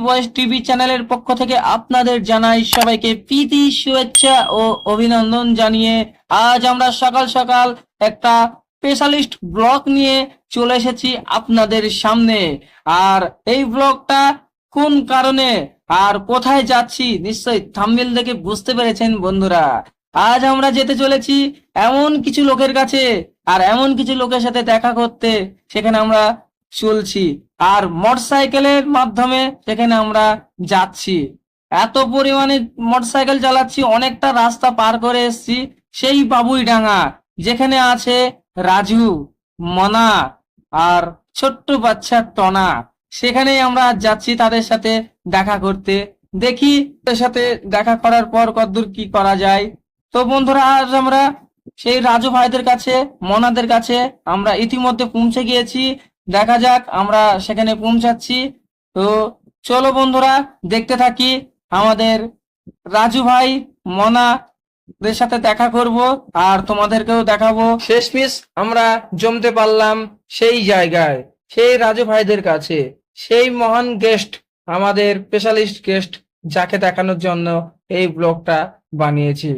Voice TV চ্যানেলের পক্ষ থেকে আপনাদের জানাই সবাইকে প্রীতি শুভেচ্ছা ও অভিনন্দন জানিয়ে আজ আমরা সকাল সকাল একটা স্পেশালিস্ট ব্লগ নিয়ে চলে এসেছি আপনাদের সামনে। আর এই ব্লগটা কোন কারণে আর কোথায় যাচ্ছি নিশ্চয়ই থাম্বনেল দেখে বুঝতে পেরেছেন বন্ধুরা। আজ আমরা যেতে চলেছি এমন কিছু লোকের কাছে, আর এমন কিছু লোকের সাথে দেখা করতে সেখানে আমরা চলছি, আর মোটরসাইকেলের মাধ্যমে সেখানে আমরা যাচ্ছি। এত পরিমাণে মোটরসাইকেল চালাচ্ছি, অনেকটা রাস্তা পার করে এসেছি সেই বাবুইডাঙ্গা, যেখানে আছে রাজু, মনা আর ছোট্ট বাচ্চা টনা। সেখানেই আমরা যাচ্ছি তাদের সাথে দেখা করতে। দেখি তাদের সাথে দেখা করার পর কতদূর কি করা যায়। তো বন্ধুরা, আজ আমরা সেই রাজু ভাইদের কাছে, মনাদের কাছে আমরা ইতিমধ্যে পৌঁছে গিয়েছি। দেখা যাক আমরা সেখানে পৌঁছাচ্ছি। তো চলো বন্ধুরা, দেখতে থাকি আমাদের রাজু ভাই, মনাদের সাথে দেখা করব আর তোমাদেরকেও দেখাবো। শেষমেশ আমরা জমতে পারলাম সেই জায়গায়, সেই রাজু ভাইদের কাছে, সেই মহান গেস্ট, আমাদের স্পেশালিস্ট গেস্ট, যাকে দেখানোর জন্য এই ব্লগটা বানিয়েছি।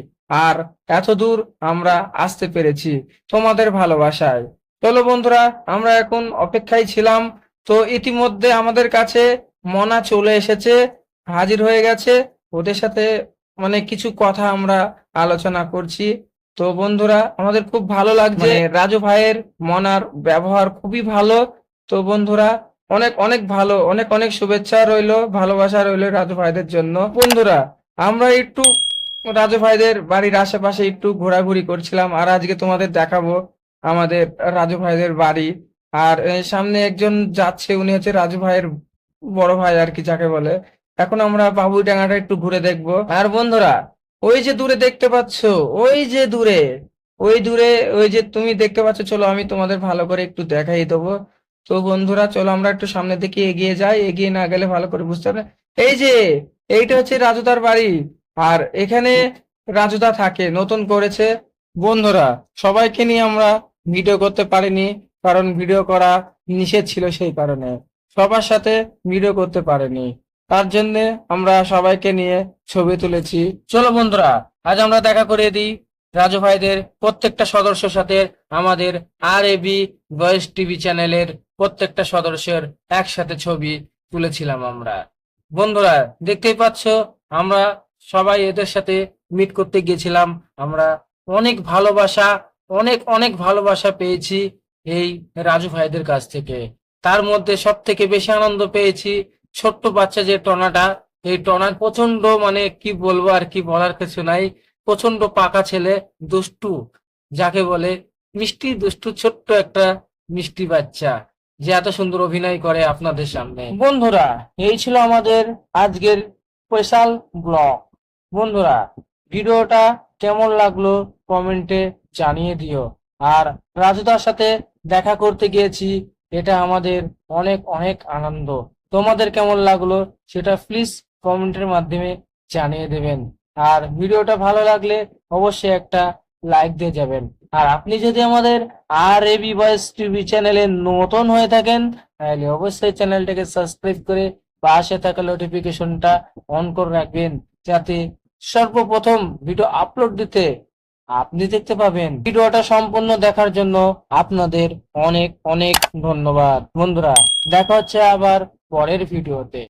আর এত দূর আমরা আসতে পেরেছি তোমাদের ভালোবাসায়। চলো বন্ধুরা, আমরা এখন অপেক্ষায় ছিলাম। তো ইতিমধ্যে আমাদের কাছে মনা চলে এসেছে, হাজির হয়ে গেছে। ওদের সাথে কিছু কথা আমরা আলোচনা করছি। তো বন্ধুরা, আমাদের খুব ভালো লাগছে, রাজু ভাইয়ের মনার ব্যবহার খুবই ভালো। তো বন্ধুরা, অনেক অনেক ভালো, অনেক অনেক শুভেচ্ছা রইলো, ভালোবাসা রইলো রাজু ভাইদের জন্য। বন্ধুরা, আমরা একটু রাজু ভাইদের বাড়ির আশেপাশে একটু ঘোরাঘুরি করছিলাম, আর আজকে তোমাদের দেখাবো আমাদের রাজু ভাইদের বাড়ি। আর সামনে একজন যাচ্ছে, উনি হচ্ছে রাজু ভাইয়ের বড় ভাই আর কি, যাকে বলে। এখন আমরা বাবুইডাঙ্গাটা একটু ঘুরে দেখবো। আর বন্ধুরা, ওই যে দূরে দেখতে পাচ্ছ, ওই যে দূরে, ওই দূরে, ওই যে তুমি দেখতে পাচ্ছ, চলো আমি তোমাদের ভালো করে একটু দেখাই দেবো। তো বন্ধুরা, চলো আমরা একটু সামনের দিকে এগিয়ে যাই, এগিয়ে না গেলে ভালো করে বুঝতে পারবে। এই যে এইটা হচ্ছে রাজুদার বাড়ি, আর এখানে রাজুদা থাকে, নতুন করেছে। বন্ধুরা, সবাইকে নিয়ে আমরা ভিডিও করতে পারিনি, কারণ ভিডিও করা নিষেধ ছিল, সেই কারণে সবার সাথে ভিডিও করতে পারিনি। তার জন্য আমরা সবাইকে নিয়ে ছবি তুলেছি। চলো বন্ধুরা, আজ আমরা দেখা করে দিই রাজু ভাইদের প্রত্যেকটা সদস্যের সাথে। আমাদের RAB ভয়েস টিভি চ্যানেলের প্রত্যেকটা সদস্যের একসাথে ছবি তুলেছিলাম আমরা। বন্ধুরা, দেখতেই পাচ্ছ আমরা সবাই এদের সাথে মিট করতে গিয়েছিলাম। আমরা অনেক ভালোবাসা, অনেক অনেক ভালোবাসা পেয়েছি এই রাজু ভাইদের কাছ থেকে। তার মধ্যে সব থেকে বেশি আনন্দ পেয়েছি ছোট্ট বাচ্চা যে টনাটা, এই টনার প্রচন্ড কি বলবো, আর কি বলার কিছু নাই। প্রচন্ড পাকা ছেলে, দুষ্টু, যাকে বলে মিষ্টি দুষ্টু, ছোট্ট একটা মিষ্টি বাচ্চা, যে এত সুন্দর অভিনয় করে আপনাদের সামনে। বন্ধুরা, এই ছিল আমাদের আজকের স্পেশাল ব্লগ। বন্ধুরা, ভিডিওটা কেমন লাগলো কমেন্টে জানিয়ে দিও। আর রাজুদার সাথে দেখা করতে গিয়েছি, এটা আমাদের অনেক অনেক আনন্দ। তোমাদের কেমন লাগলো সেটা প্লিজ কমেন্টের মাধ্যমে জানিয়ে দেবেন। আর ভিডিওটা ভালো লাগলে অবশ্যই একটা লাইক দিয়ে যাবেন। আর আপনি যদি আমাদের RAB ভয়েস টিভি চ্যানেলে নতুন হয়ে থাকেন, তাহলে অবশ্যই চ্যানেলটাকে সাবস্ক্রাইব করে পাশে থাকা নোটিফিকেশনটা অন করে রাখবেন, যাতে সর্বপ্রথম ভিডিও আপলোড দিতে আপনি দেখতে পাবেন। ভিডিওটা সম্পূর্ণ দেখার জন্য আপনাদের অনেক অনেক ধন্যবাদ। বন্ধুরা, দেখা হচ্ছে আবার পরের ভিডিওতে।